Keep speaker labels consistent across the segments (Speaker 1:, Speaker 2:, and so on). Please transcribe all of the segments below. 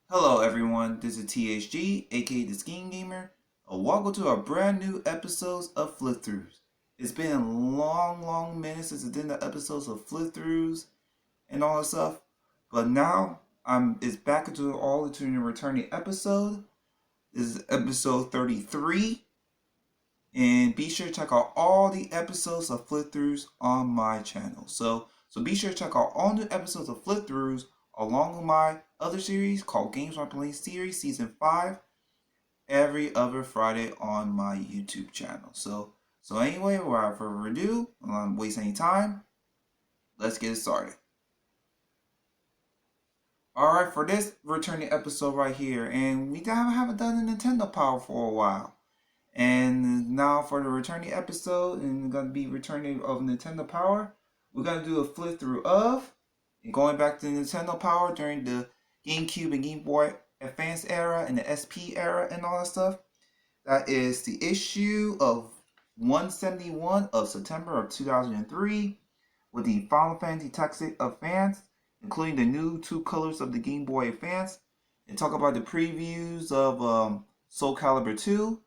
Speaker 1: Hello everyone, this is THG, aka the Skiing Gamer, and welcome to our brand new episodes of Flip Throughs. It's been a long minute since I did the episodes of Flip Throughs and all that stuff, but now it's back into all into the returning episode. This is episode 33, and be sure to check out all the episodes of Flip Throughs on my channel. So be sure to check out all new episodes of Flip Throughs along with my other series called Games I'm Playing Series Season 5 every other Friday on my YouTube channel. So anyway, without further ado, I'm not waste any time. Let's get started. Alright, for this returning episode right here, and we haven't done a Nintendo Power for a while. And now for the returning episode, and gonna be returning of Nintendo Power, we're gonna do a flip through of and going back to Nintendo Power during the GameCube and Game Boy Advance era and the SP era and all that stuff. That is the issue of 171 of September of 2003 with the Final Fantasy Tactics Advance, including the new two colors of the Game Boy Advance, and talk about the previews of Soul Calibur 2,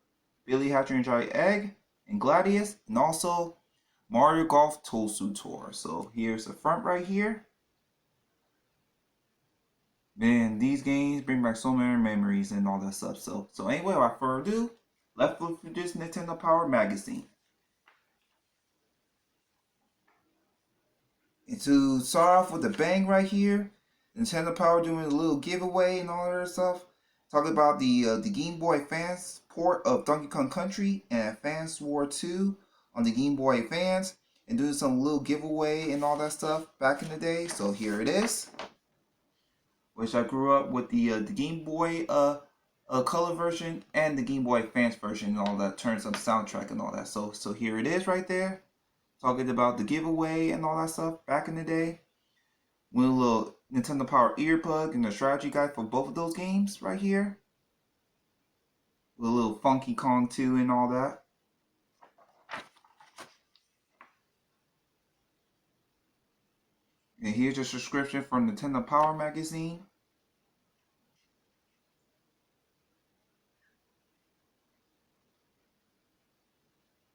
Speaker 1: Billy Hatcher and Johnny Egg, and Gladius, and also Mario Golf Tosu Tour. So here's the front right here. Man, these games bring back so many memories and all that stuff. So anyway, without further ado, let's look through this Nintendo Power magazine. And to start off with the bang right here, Nintendo Power doing a little giveaway and all that stuff. Talking about the Game Boy Advance port of Donkey Kong Country and Advance War 2 on the Game Boy Advance, and doing some little giveaway and all that stuff back in the day. So here it is. Which I grew up with the Game Boy color version and the Game Boy Advance version and all that. Turns up soundtrack and all that. So here it is right there, talking about the giveaway and all that stuff back in the day. With a little Nintendo Power earplug and the strategy guide for both of those games right here. With a little Funky Kong 2 and all that. And here's a subscription from Nintendo Power magazine.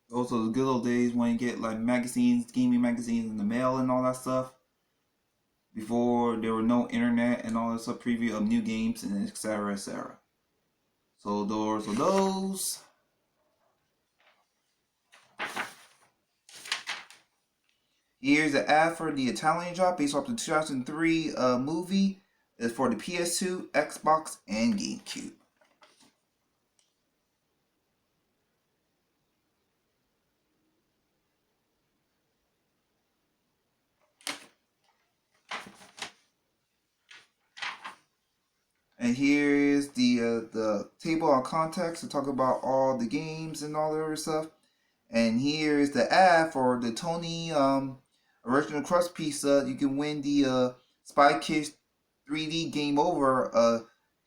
Speaker 1: Those are the good old days when you get like magazines, gaming magazines in the mail and all that stuff. Before there were no internet and all that stuff, preview of new games and etc. etc. So those are those. Here's an ad for the Italian Job based off the 2003 movie. It's for the PS2, Xbox, and GameCube. And here is the table on context to talk about all the games and all the other stuff. And here is the ad for the Tony original crust pizza. You can win the Spy Kids 3D Game Over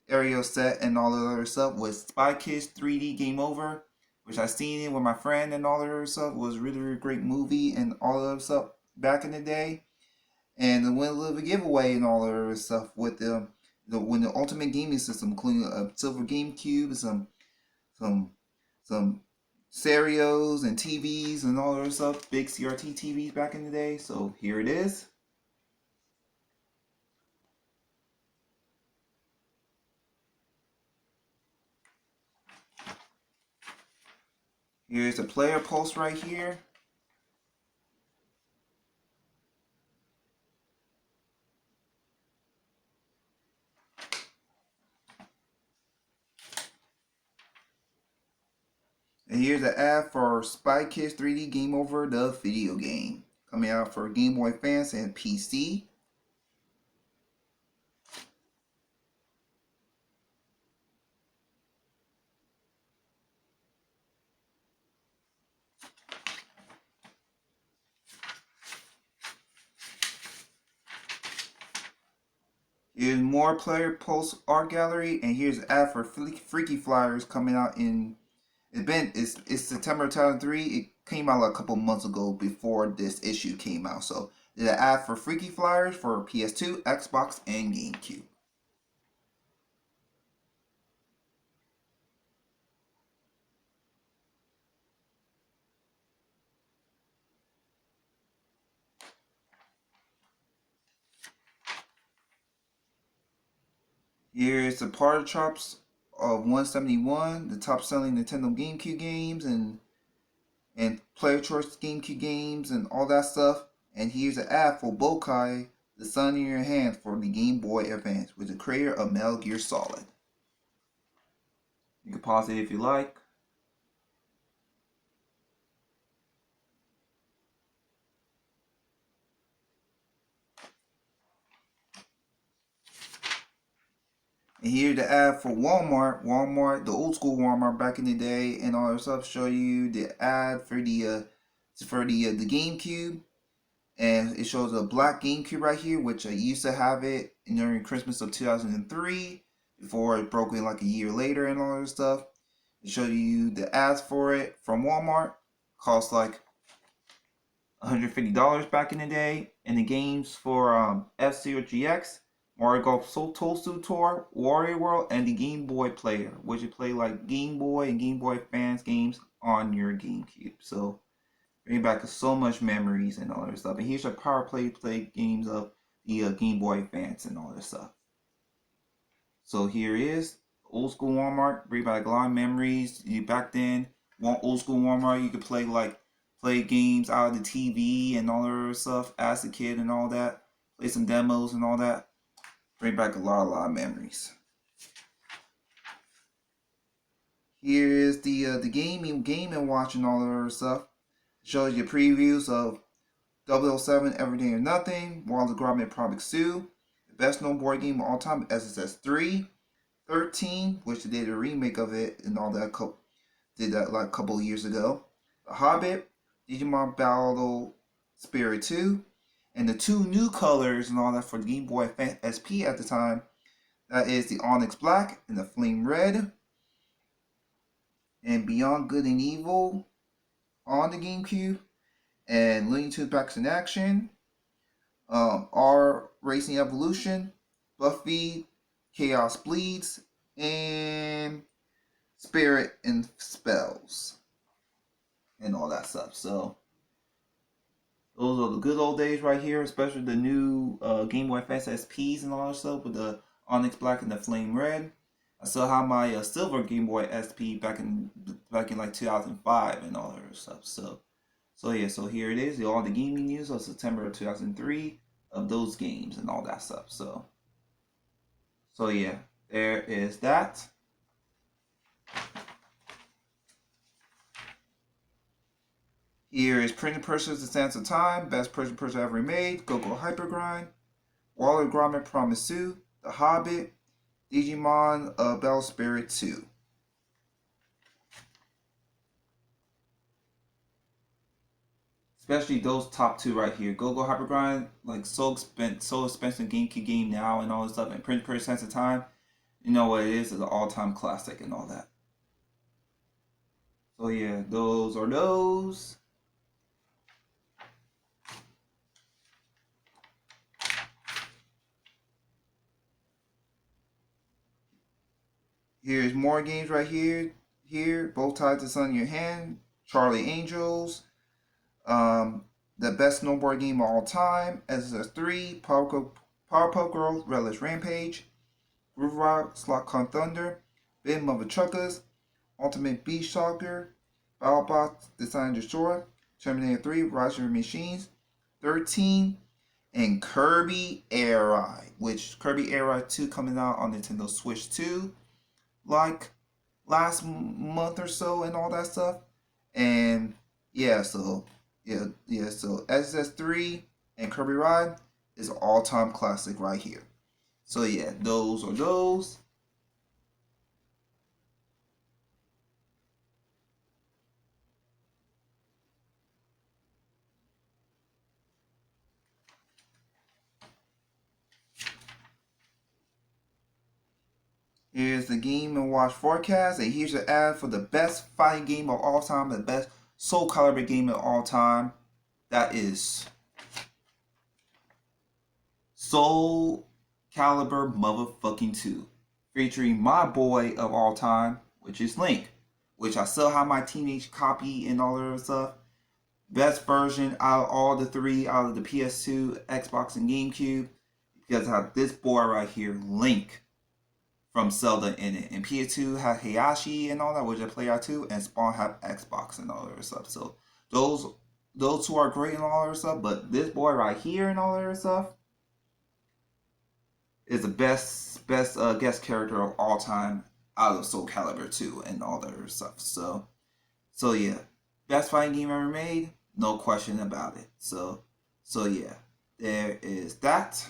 Speaker 1: area set and all the other stuff with Spy Kids 3D Game Over, which I seen it with my friend and all the other stuff. It was really great movie and all the other stuff back in the day. And the win a little giveaway and all the other stuff with when the Ultimate Gaming System, including a silver GameCube, some stereos and TVs and all that stuff, big CRT TVs back in the day. So here it is. Here's the player pulse right here. And here's the ad for Spy Kids 3D Game Over, the video game, coming out for Game Boy Advance and PC. Here's more player pulse art gallery, and here's the ad for Freaky Flyers coming out in it's September 2003. It came out like a couple months ago before this issue came out. So there's an ad for Freaky Flyers for PS2, Xbox, and GameCube. Here's the party chops of 171, the top selling Nintendo GameCube games and player choice GameCube games and all that stuff. And here's an ad for Bokai, the Sun in Your Hand for the Game Boy Advance, with the creator of Metal Gear Solid. You can pause it if you like. And here's the ad for Walmart. Walmart, the old school Walmart back in the day, and all that stuff. Show you the ad for the GameCube, and it shows a black GameCube right here, which I used to have it during Christmas of 2003, before it broke in like a year later and all that stuff. It shows you the ads for it from Walmart. Cost like $150 back in the day, and the games for F-Zero GX, Mario Golf Toadstool Tour, Wario World, and the Game Boy Player, which you play like Game Boy and Game Boy Advance games on your GameCube. So bring back so much memories and all that stuff. And here's your Power Play games of the Game Boy Advance and all that stuff. So here is old school Walmart. Bring back a lot of memories. Back then, old school Walmart, you could play games out of the TV and all that stuff as a kid and all that. Play some demos and all that. Bring back a lot of memories. Here is the Game and Watch and all that other stuff. Shows you previews of 007 Everything or Nothing, Wallace Gromit Project 2, the best known board game of all time, SSX 3, 13, which they did a remake of it and all that, did that like a couple of years ago. The Hobbit, Digimon Battle Spirit 2, and the two new colors and all that for the Game Boy Advance SP at the time. That is the Onyx Black and the Flame Red. And Beyond Good and Evil on the GameCube. And Looney Tunes Back in Action. R Racing Evolution. Buffy Chaos Bleeds. And Spirit and Spells. And all that stuff. So those are the good old days right here, especially the new Game Boy Advance SPs and all that stuff with the Onyx Black and the Flame Red. I still have my silver Game Boy SP back in like 2005 and all that stuff. So yeah, so here it is, all the gaming news of September of 2003 of those games and all that stuff. So yeah, there is that. Here is Printing Presses, The Sands of Time, Best Printing Press Ever Made, Go-Go Hyper Grind, Wallace Gromit Promise 2, The Hobbit, Digimon Battle Spirit 2. Especially those top two right here. Go-Go Hyper Grind, like so expensive GameCube game now and all this stuff, and Printing Press Sands of Time, you know what it is an all-time classic and all that. So yeah, those are those. Here's more games right here. Both Tied to Sun in Your Hand, Charlie Angels, the best snowboard game of all time, SSX 3, Powerpuff Girls, Relish Rampage, Groove Rock, Slot Thunder, Big Mother Truckers, Ultimate Beach Soccer, BattleBots Design Destroy, Terminator 3, Rise of the Machines, 13, and Kirby Air Ride, which Kirby Air Ride 2 coming out on Nintendo Switch 2 like last month or so and all that stuff. And yeah, so SSX 3 and Kirby Ride is an all-time classic right here. So yeah, those are those. Here's the Game and Watch forecast, and here's the ad for the best fighting game of all time, the best Soul Calibur game of all time. That is Soul Calibur motherfucking 2, featuring my boy of all time, which is Link, which I still have my teenage copy and all that stuff. Best version out of all the three, out of the PS2, Xbox, and GameCube, because I have this boy right here, Link. from Zelda in it. And PS2 had Hayashi and all that, which I play out too, and Spawn had Xbox and all that stuff. So those those two are great and all that stuff, but this boy right here and all that stuff is the best guest character of all time out of Soul Calibur 2 and all that other stuff. So yeah, best fighting game ever made, no question about it. So yeah, there is that.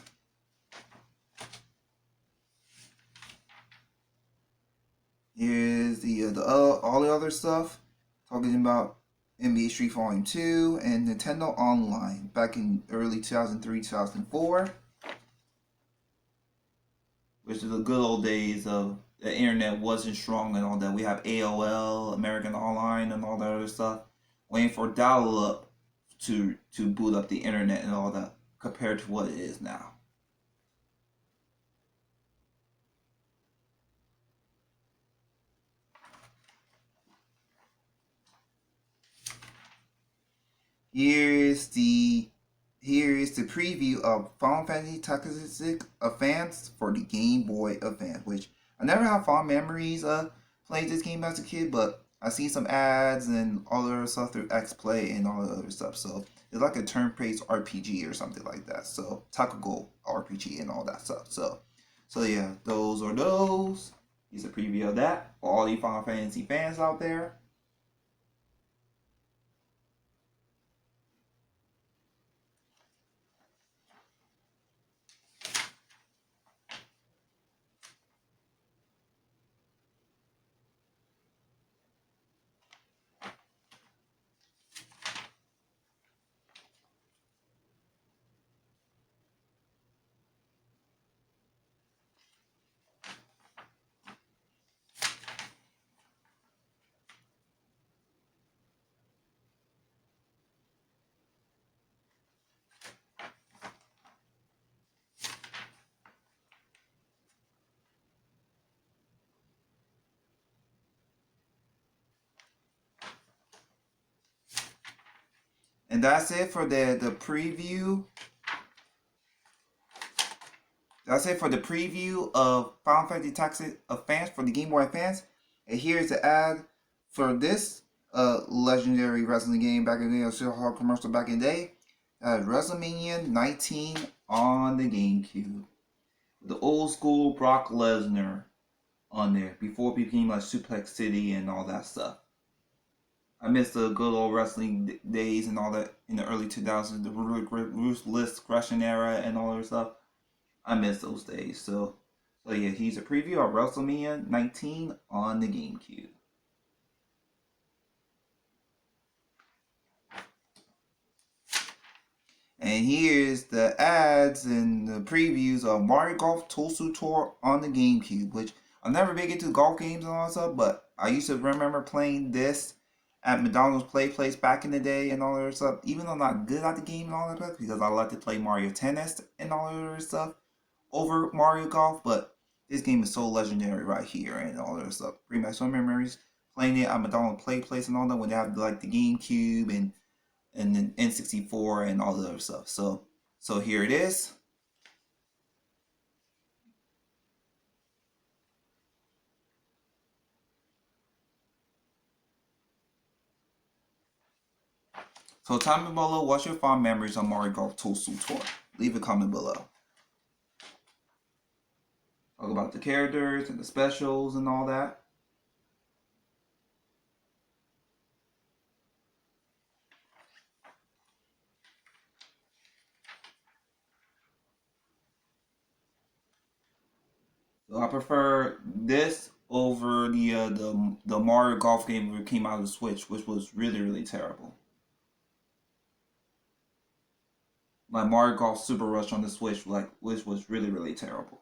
Speaker 1: Here's the all the other stuff talking about NBA Street Volume 2 and Nintendo Online back in early 2003 2004, which is the good old days of the internet wasn't strong and all that. We have AOL, American Online, and all that other stuff, waiting for dial up to boot up the internet and all that compared to what it is now. Here is the Here is the preview of Final Fantasy Tactics Advance for the Game Boy Advance, which I never have fond memories of playing this game as a kid, but I see some ads and all the other stuff through X Play and all the other stuff. So it's like a turn-based RPG or something like that. So Takugo RPG and all that stuff. So yeah, those are those. Here's a preview of that for all you Final Fantasy fans out there. And that's it for the preview. That's it for the preview of Final Fantasy Tactics Advance for the Game Boy Advance. And here's the ad for this legendary wrestling game back in the day, a Silver commercial back in the day. WrestleMania 19 on the GameCube. The old school Brock Lesnar on there before it became like Suplex City and all that stuff. I miss the good old wrestling days and all that in the early 2000s, the ruthless Gresham era and all that stuff. I miss those days. So yeah, here's a preview of WrestleMania 19 on the GameCube. And here's the ads and the previews of Mario Golf Tosu Tour on the GameCube, which I'll never big into golf games and all that stuff, but I used to remember playing this at McDonald's Play Place back in the day and all that stuff, even though I'm not good at the game and all that stuff, because I like to play Mario Tennis and all that other stuff over Mario Golf, but this game is so legendary right here and all that stuff. Bring back some memories playing it at McDonald's Play Place and all that when they have like the GameCube and then N64 and all the other stuff. So here it is. So comment below what's your fond memories on Mario Golf Tosu Tour. Leave a comment below. Talk about the characters and the specials and all that. So I prefer this over the Mario Golf game that came out of the Switch, which was really terrible. Like Mario Golf Super Rush on the Switch, which was really terrible.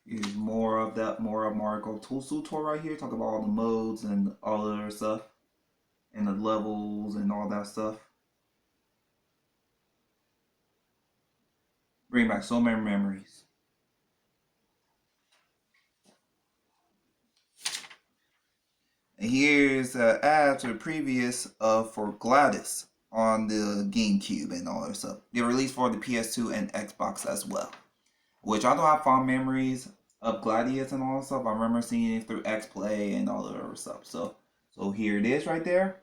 Speaker 1: Here's more of Mario Golf Tosu Tour right here. Talk about all the modes and all the other stuff, and the levels and all that stuff. Bring back so many memories. And here's an ad to the previous for GLaDOS on the GameCube and all that stuff. They released for the PS2 and Xbox as well, which I don't have fond memories of GLaDOS and all that stuff. I remember seeing it through X Play and all the other stuff. So here it is right there.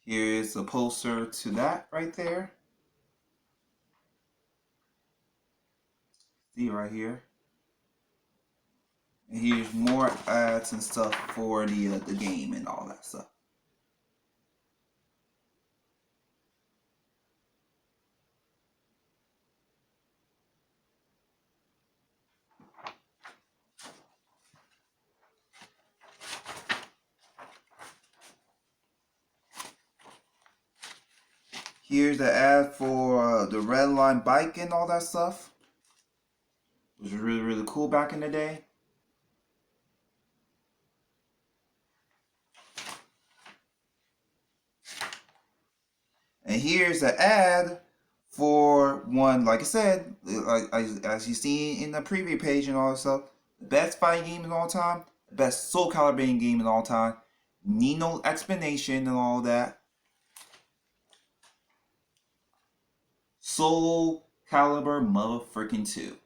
Speaker 1: Here is a poster to that right there. See right here. And here's more ads and stuff for the game and all that stuff. Here's the ad for the Redline bike and all that stuff, which was really, really cool back in the day. And here's the ad for one, like I said, as you see in the preview page and all that stuff, the best fighting game of all time, the best Soul Calibur game of all time, need no explanation and all that. Soul Calibur motherfucking 2.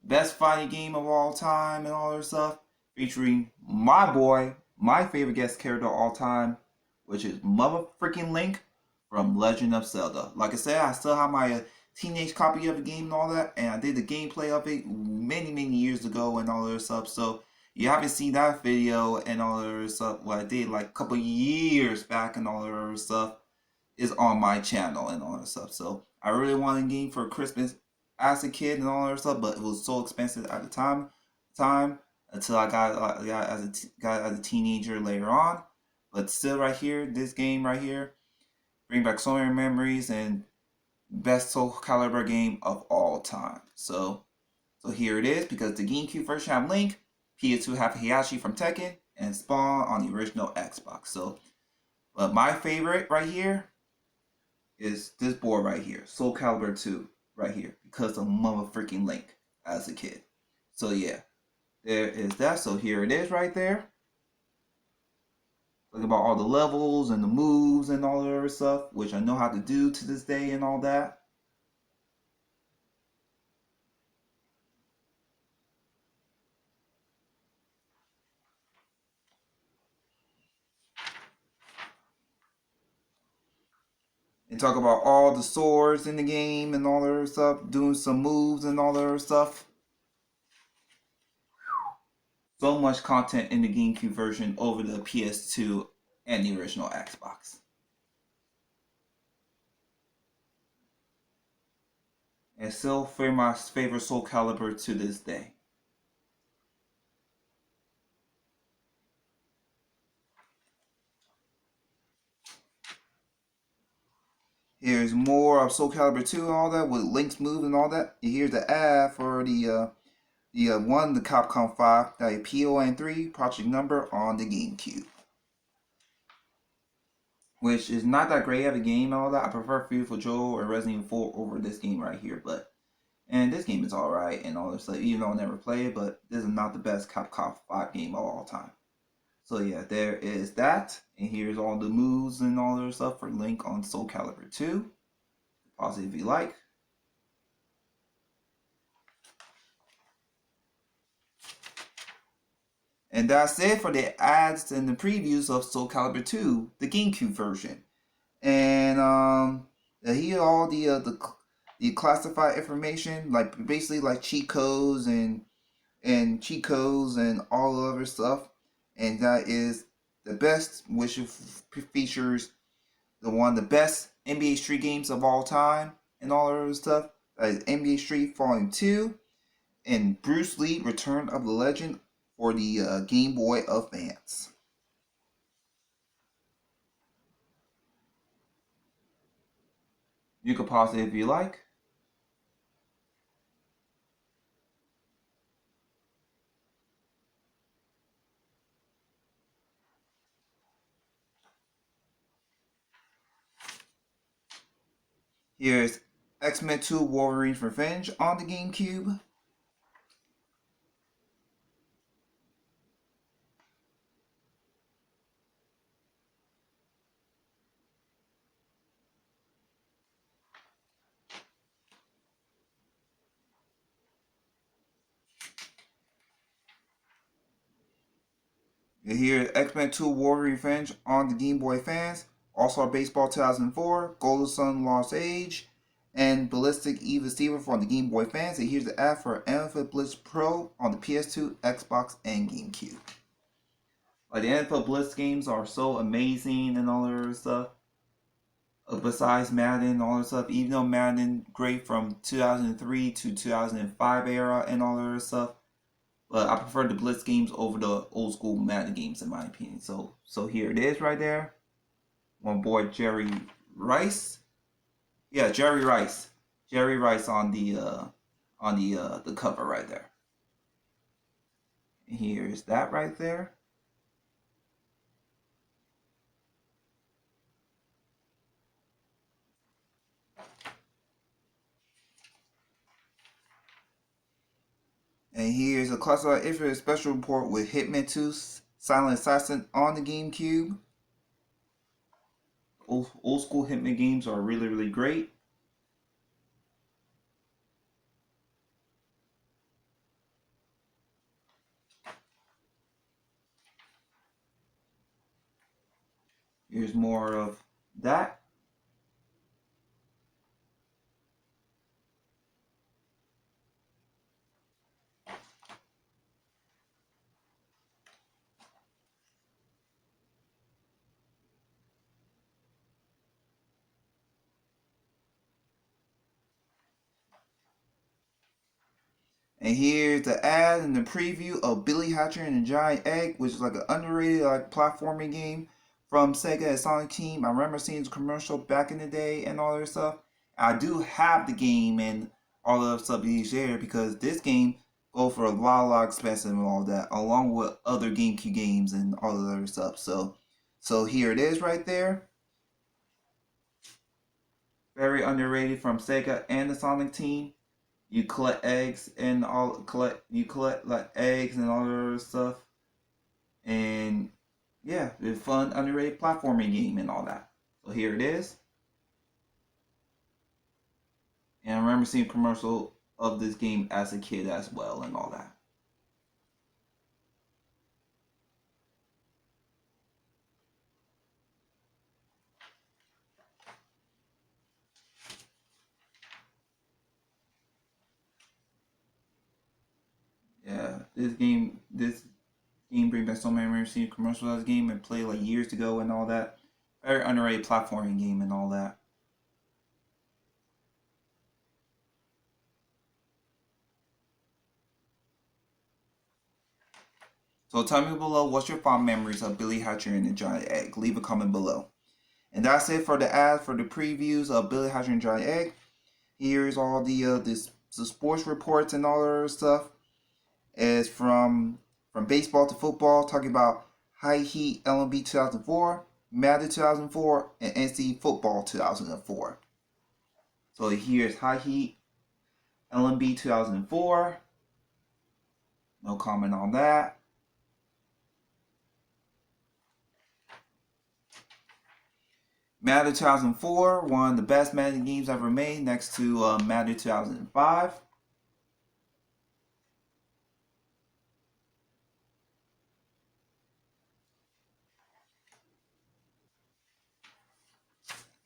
Speaker 1: Best fighting game of all time and all that stuff, featuring my boy, my favorite guest character of all time, which is motherfucking Link from Legend of Zelda. Like I said, I still have my teenage copy of the game and all that, and I did the gameplay of it many, many years ago and all that stuff. So you haven't seen that video and all that other stuff, what I did like a couple years back and all that other stuff, is on my channel and all that stuff. So I really wanted a game for Christmas as a kid and all that stuff, but it was so expensive at the time until I got as a teenager later on. But still, right here, this game right here bring back so many memories and best Soul Calibur game of all time. So here it is, because the GameCube version have Link, PS2 have Heihachi from Tekken, and Spawn on the original Xbox. So, but my favorite right here is this board right here, Soul Calibur 2, right here, because of motherfucking Link as a kid. So yeah, there is that. So here it is right there. Look about all the levels and the moves and all the other stuff, which I know how to do to this day and all that. And talk about all the swords in the game and all the other stuff, doing some moves and all the other stuff. So much content in the GameCube version over the PS2 and the original Xbox. And still for my favorite Soul Calibur to this day. Here's more of Soul Calibur 2 and all that with Link's move and all that. And here's the ad for the Capcom 5, the PON 3 project number on the GameCube, which is not that great of a game and all that. I prefer Fearful Joe or Resident Evil 4 over this game right here, and this game is alright and all this stuff, even though I never played it, but this is not the best Capcom 5 game of all time. So yeah, there is that, and here's all the moves and all the stuff for Link on Soul Calibur 2. Pause it if you like. And that's it for the ads and the previews of Soul Calibur 2, the GameCube version. And here all the classified information, like basically like cheat codes and cheat codes and all the other stuff. And that is the best, which features the best NBA Street games of all time and all other stuff. That is NBA Street Volume 2 and Bruce Lee Return of the Legend for the Game Boy Advance. You can pause it if you like. Here's X-Men 2 Wolverine's Revenge on the GameCube. Here's X-Men 2 Wolverine Revenge on the Game Boy Advance, All-Star Baseball 2004, Golden Sun Lost Age, and Ballistic Eva Steven for the Game Boy Advance. And here's the ad for NFL Blitz Pro on the PS2, Xbox, and GameCube. Like the NFL Blitz games are so amazing and all that other stuff. Besides Madden and all that stuff, even though Madden great from 2003 to 2005 era and all that other stuff, but I prefer the Blitz games over the old school Madden games in my opinion. So here it is right there. One boy Jerry Rice. Yeah, Jerry Rice. Jerry Rice on the cover right there. And here's that right there. And here's a classified info special report with Hitman 2 Silent Assassin on the GameCube. Old school Hitman games are really great. Here's more of that. And here's the ad and the preview of Billy Hatcher and the Giant Egg, which is like an underrated like platforming game from Sega and Sonic Team. I remember seeing the commercial back in the day and all that stuff. I do have the game and all the stuff each year because this game go for a lot expensive and all that, along with other GameCube games and all the other stuff. So here it is right there. Very underrated from Sega and the Sonic Team. You collect eggs and you collect like eggs and all that other stuff. And yeah, it's a fun underrated platforming game and all that. So here it is. And I remember seeing a commercial of this game as a kid as well and all that. Yeah, this game brings back so many memories. Seeing commercials of this game and played like years ago and all that. Very underrated platforming game and all that. So tell me below what's your fond memories of Billy Hatcher and the Giant Egg. Leave a comment below. And that's it for the ads for the previews of Billy Hatcher and Giant Egg. Here's all the sports reports and all that other stuff. It's from baseball to football, talking about High Heat LMB 2004, Madden 2004, and NC Football 2004. So here's High Heat LMB 2004. No comment on that. Madden 2004, one of the best Madden games ever made, next to Madden 2005.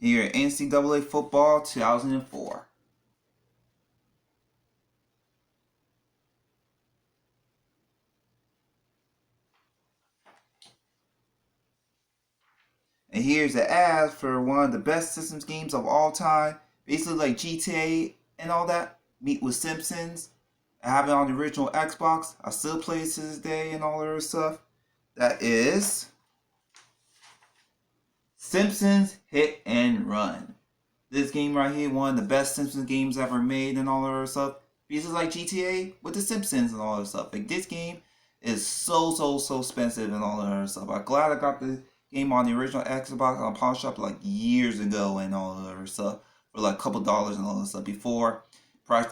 Speaker 1: Here, NCAA Football 2004. And here's the ad for one of the best systems games of all time. Basically like GTA and all that. Meet with Simpsons. I have it on the original Xbox. I still play it to this day and all that other stuff. That is Simpsons Hit and Run. This game right here, one of the best Simpsons games ever made and all that other stuff. Pieces like GTA with the Simpsons and all that stuff. Like this game is so expensive and all that other stuff. I'm glad I got the game on the original Xbox on Pawn Shop like years ago and all that other stuff. for like a couple dollars and all that stuff. Before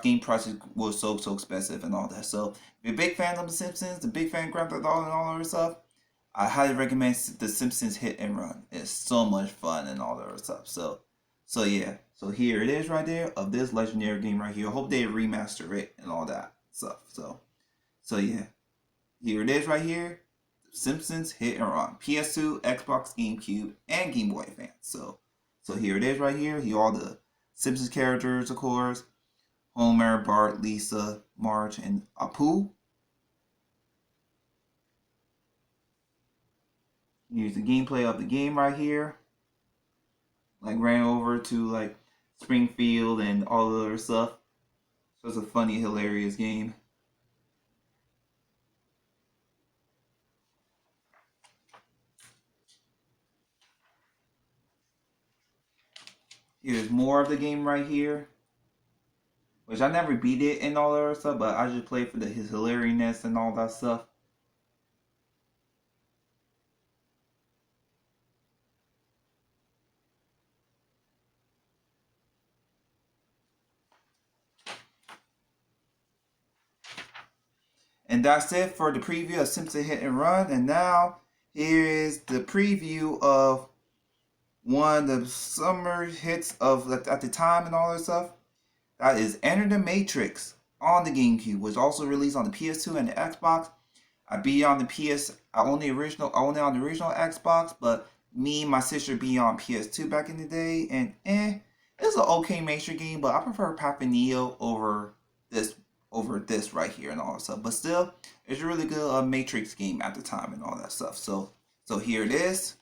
Speaker 1: game prices was so expensive and all that. So if you're a big fan of The Simpsons, the big fan of Grand Theft Auto and all that stuff, I highly recommend The Simpsons Hit and Run. It's so much fun and all that stuff. So yeah. So here it is right there of this legendary game right here. I hope they remaster it and all that stuff. So yeah. Here it is right here. Simpsons Hit and Run. PS2, Xbox, GameCube, and Game Boy Advance. So here it is right here. Here all the Simpsons characters, of course. Homer, Bart, Lisa, Marge, and Apu. Here's the gameplay of the game right here. Like ran over to like Springfield and all the other stuff. So it's a funny, hilarious game. Here's more of the game right here. Which I never beat it and all that other stuff, but I just played for his hilariness and all that stuff. And that's it for the preview of Simpson Hit and Run. And now here is the preview of one of the summer hits of at the time and all that stuff. That is Enter the Matrix on the GameCube, which also released on the PS2 and the Xbox. I beat on the only on the original Xbox, but me and my sister beat on PS2 back in the day, and it's an okay Matrix game, but I prefer Papa Neo over this right here and all that stuff. But still, it's a really good Matrix game at the time and all that stuff. So here it is.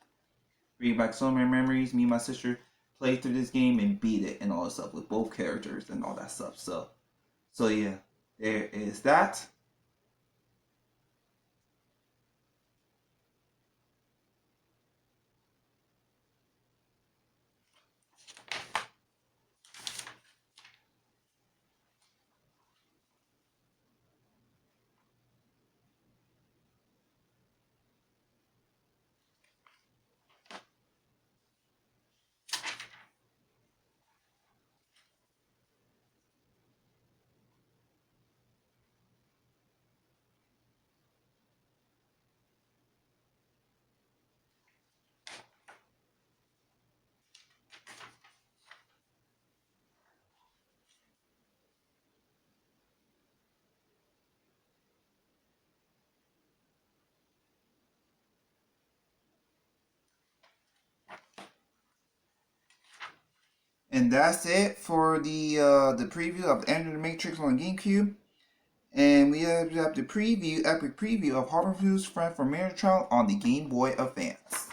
Speaker 1: Bring back so many memories. Me and my sister played through this game and beat it and all that stuff with both characters and all that stuff. So yeah, there is that. And that's it for the preview of Enter the Matrix on GameCube. And we have the epic preview of Harvey's Friend from Megatron on the Game Boy Advance.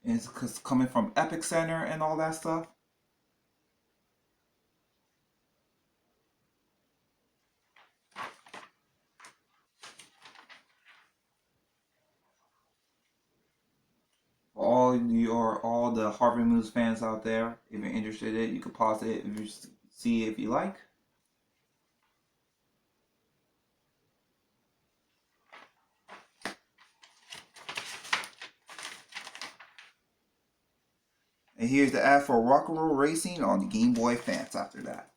Speaker 1: And it's coming from Epic Center and all that stuff. For all the Harvey Moose fans out there, if you're interested in it, you can pause it if you see if you like. And here's the ad for Rock and Roll Racing on the Game Boy Advance after that.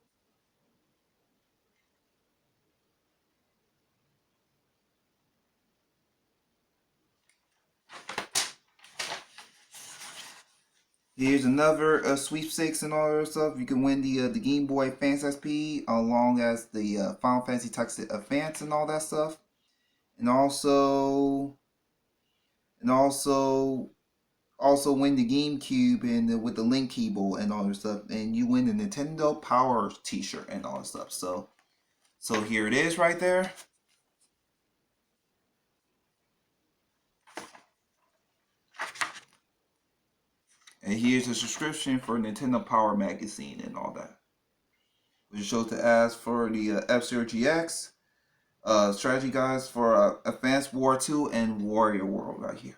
Speaker 1: Here's another sweepstakes and all that stuff. You can win the Game Boy Advance SP along as the Final Fantasy Tactics Advance and all that stuff, and also win the GameCube and with the Link keyboard and all that stuff, and you win the Nintendo Power T-shirt and all that stuff. So here it is right there. And here's a subscription for Nintendo Power Magazine and all that. Which shows the ads for the F-Zero GX, strategy guides for Advanced War 2 and Warrior World right here.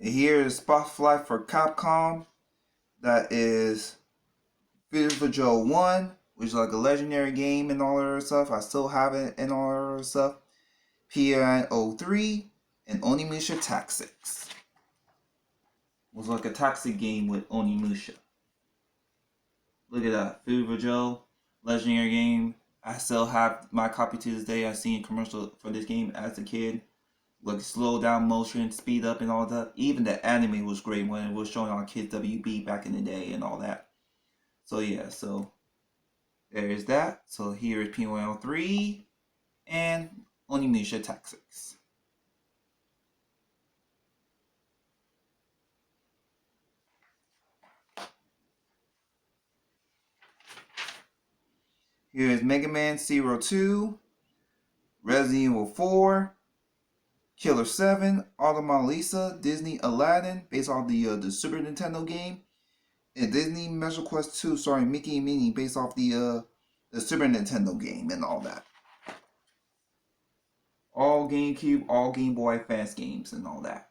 Speaker 1: And here is Spotlight for Capcom. That is Vivid Joe 1, which is like a legendary game and all that other stuff. I still have it and all that other stuff. PN03 and Onimusha Tactics. It was like a toxic game with Onimusha. Look at that. Food for Joe, legendary game. I still have my copy to this day. I've seen commercial for this game as a kid. Like slow down motion, speed up and all that. Even the anime was great when it was showing on Kids WB back in the day and all that. So yeah, so there's that. So here is P103 and Onimusha Tactics. Here is Mega Man Zero 2, Resident Evil 4, Killer 7, Automata Lisa, Disney Aladdin, based off the Super Nintendo game, and Disney Magical Quest 2, starring Mickey and Minnie, based off the Super Nintendo game and all that. All GameCube, all Game Boy Advance games and all that.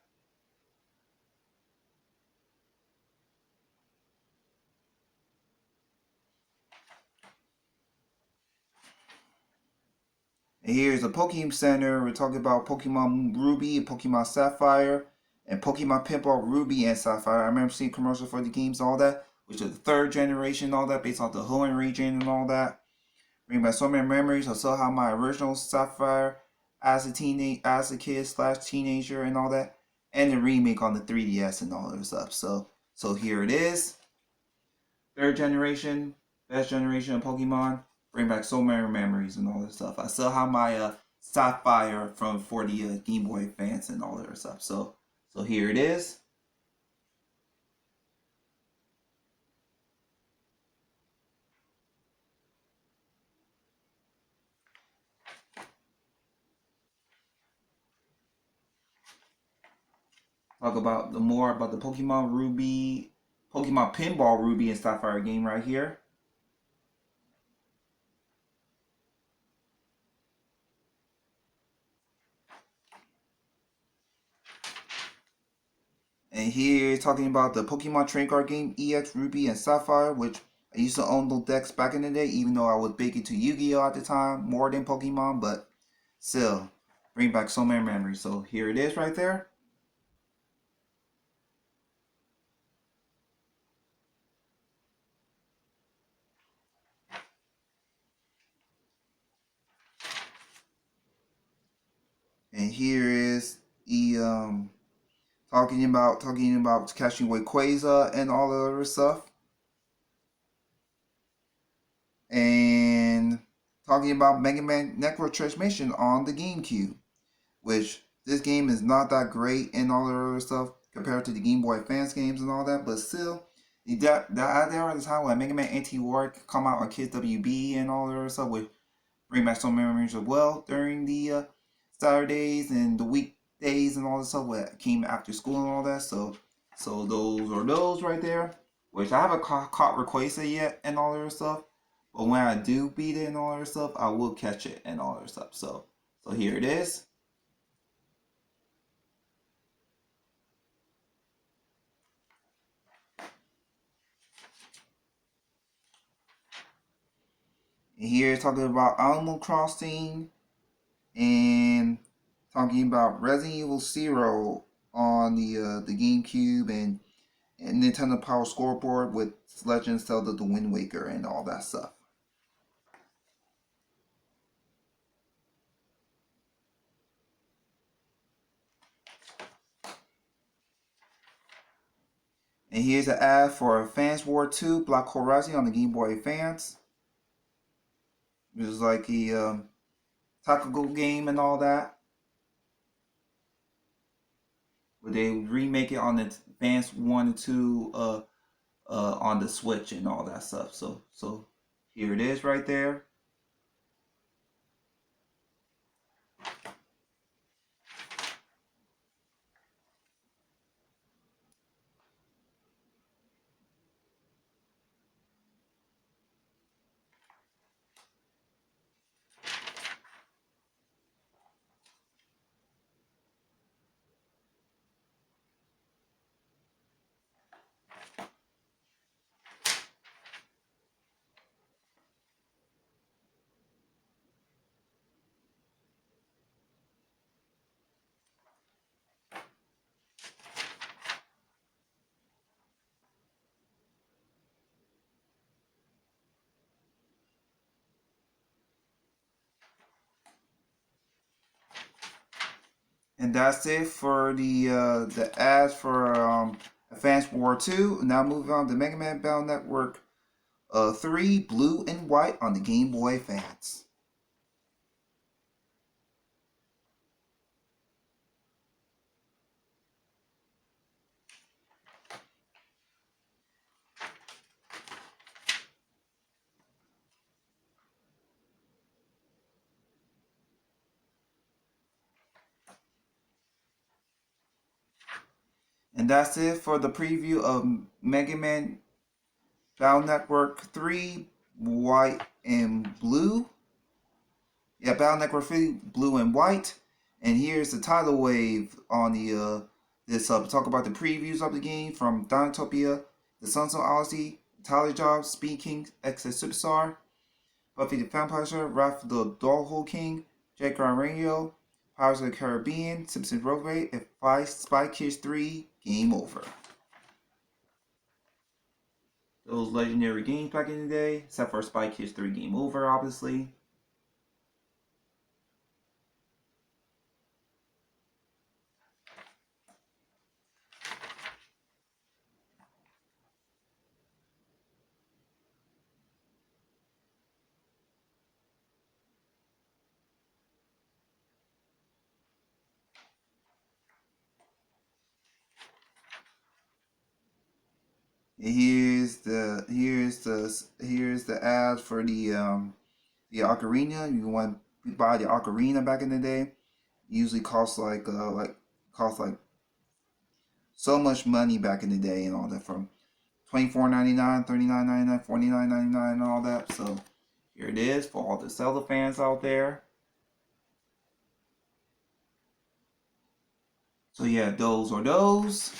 Speaker 1: And here's the Pokemon Center. We're talking about Pokemon Ruby, Pokemon Sapphire, and Pokemon Pinball Ruby and Sapphire. I remember seeing commercials for the games and all that, which is the third generation and all that, based off the Hoenn region and all that. Bring back so many memories. I still have my original Sapphire as a kid slash teenager and all that, and the remake on the 3DS and all that stuff. So here it is. Third generation, best generation of Pokemon. Bring back so many memories and all that stuff. I still have my Sapphire for the Game Boy Advance and all that stuff. So here it is. Talk about more about the Pokemon Ruby, Pokemon Pinball Ruby and Sapphire game right here. And here talking about the Pokemon Trading Card game EX Ruby and Sapphire, which I used to own those decks back in the day, even though I was big into Yu-Gi-Oh at the time, more than Pokemon, but still, bring back so many memories. So here it is right there. And here is the talking about catching Rayquaza and all the other stuff. And talking about Mega Man Necro Transmission on the GameCube, which this game is not that great and all the other stuff compared to the Game Boy Advance games and all that, but still, there at the time when Mega Man Anti-War come out on Kids WB and all the other stuff, would bring back some memories as well during the Saturdays and the weekdays and all the stuff that came after school and all that. So those are those right there. Which I haven't caught Rayquaza yet and all that stuff. But when I do beat it and all that stuff, I will catch it and all that stuff. So here it is. And here talking about Animal Crossing and talking about Resident Evil Zero on the GameCube and Nintendo Power Scoreboard with Legend of Zelda: The Wind Waker and all that stuff. And here's an ad for Advance War 2 Black Hole Rising on the Game Boy Advance. It was like a tactical game and all that. But they remake it on the Advance 1 and 2 on the Switch and all that stuff. So here it is right there. And that's it for the ads for Advance War 2. Now moving on to Mega Man Battle Network 3, Blue and White on the Game Boy Advance. And that's it for the preview of Mega Man Battle Network 3, White and Blue. Yeah, Battle Network 3, Blue and White. And here's the tidal wave on the this talk about the previews of the game from Dinotopia, the Sunset Odyssey, Tyler Jobs, Speed King, XS Superstar, Buffy the Vampire Slayer, Wrath of the Dollhole King, Jake Ryan Radio, Pirates of the Caribbean, Simpsons Road Raid, and Spy Kids 3, Game Over. Those legendary games back in the day, except for Spy Kids 3, Game Over, obviously. And here's the ad for the ocarina. You want to buy the ocarina back in the day. It usually costs like so much money back in the day and all that, from $24.99, $39.99, $49.99 and all that. So here it is for all the Zelda fans out there. So yeah, those are those.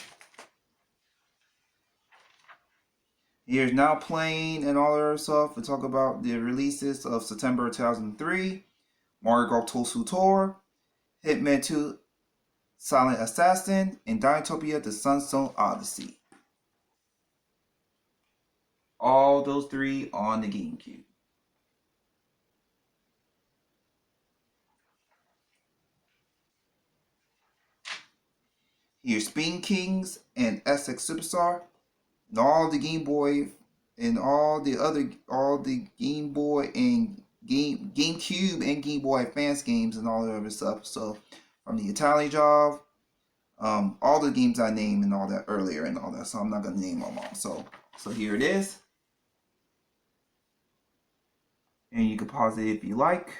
Speaker 1: Here's Now Playing and all that stuff. We talk about the releases of September 2003, Mario Golf Tosu Tour, Hitman 2 Silent Assassin, and Dinotopia The Sunstone Odyssey. All those three on the GameCube. Here's Spin Kings and SX Superstar, and all the Game Boy and all the Game Boy and GameCube and Game Boy Advance games and all the other stuff. So from the Italian Job, all the games I named and all that earlier and all that. So I'm not gonna name them all. So here it is, and you can pause it if you like.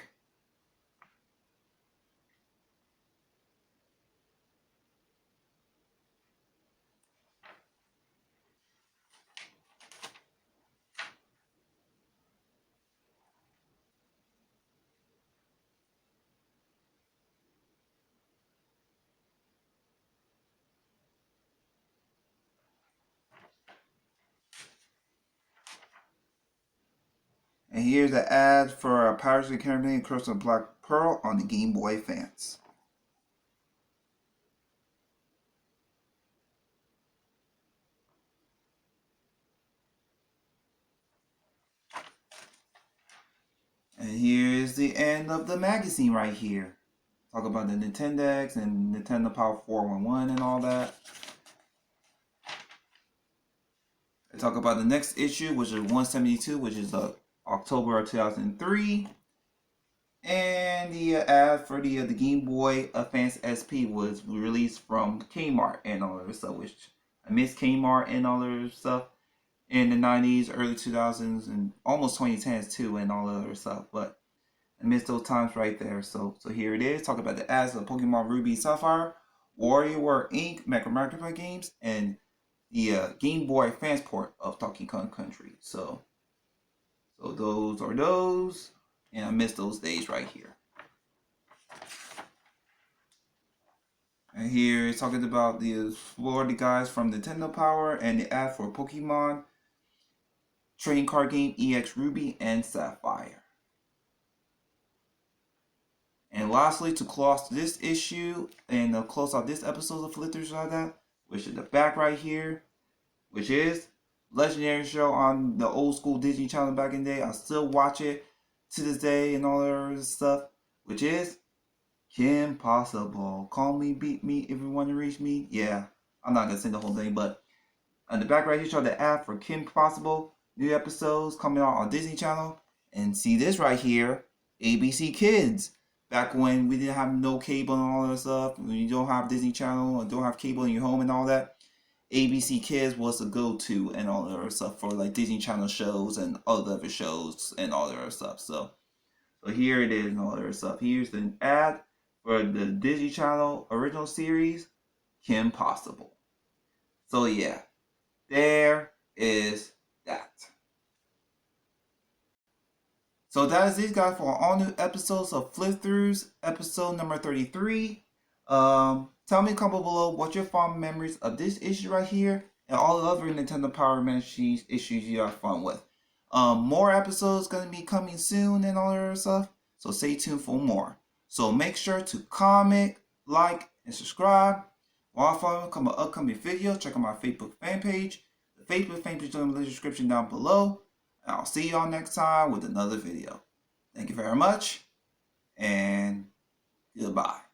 Speaker 1: And here's the ad for Pirates of the Caribbean: Curse of Black Pearl on the Game Boy Advance. And here's the end of the magazine right here. Talk about the Nintendex and Nintendo Power 411 and all that. I talk about the next issue, which is 172, which is October of 2003. And the ad for the Game Boy Advance SP was released from Kmart and all that stuff, which I miss Kmart and all that stuff in the 90s, early 2000s, and almost 2010s too, and all that other stuff. But I missed those times right there. So here it is. Talk about the ads of Pokemon Ruby Sapphire, WarioWare Inc., Mega Market Games, and the Game Boy Advance port of Donkey Kong Country. So those are those, and I missed those days right here. And here it's talking about the Florida guys from Nintendo Power and the ad for Pokemon trading card game EX Ruby and Sapphire. And lastly, to close this issue and close out this episode of Flitters like that, which is the back right here, which is legendary show on the old school Disney Channel back in the day. I still watch it to this day and all that other stuff, which is Kim Possible. Call me, beat me if you want to reach me. Yeah, I'm not gonna sing the whole thing, but on the back right here, show the ad for Kim Possible. New episodes coming out on Disney Channel. And see this right here, ABC Kids. Back when we didn't have no cable and all that stuff, when you don't have Disney Channel or don't have cable in your home and all that, ABC Kids was the go-to and all that other stuff for like Disney Channel shows and other shows and all that other stuff. So here it is and all that other stuff. Here's the ad for the Disney Channel original series, Kim Possible. So yeah, there is that. So that is it, guys, for all new episodes of Flip Throughs, episode number 33. Tell me in comment below what your fond memories of this issue right here and all the other Nintendo Power Machines issues you have fun with. More episodes gonna be coming soon and all that other stuff, so stay tuned for more. So make sure to comment, like, and subscribe. While following upcoming videos, check out my Facebook fan page. The Facebook fan page is in the description down below. And I'll see y'all next time with another video. Thank you very much, and goodbye.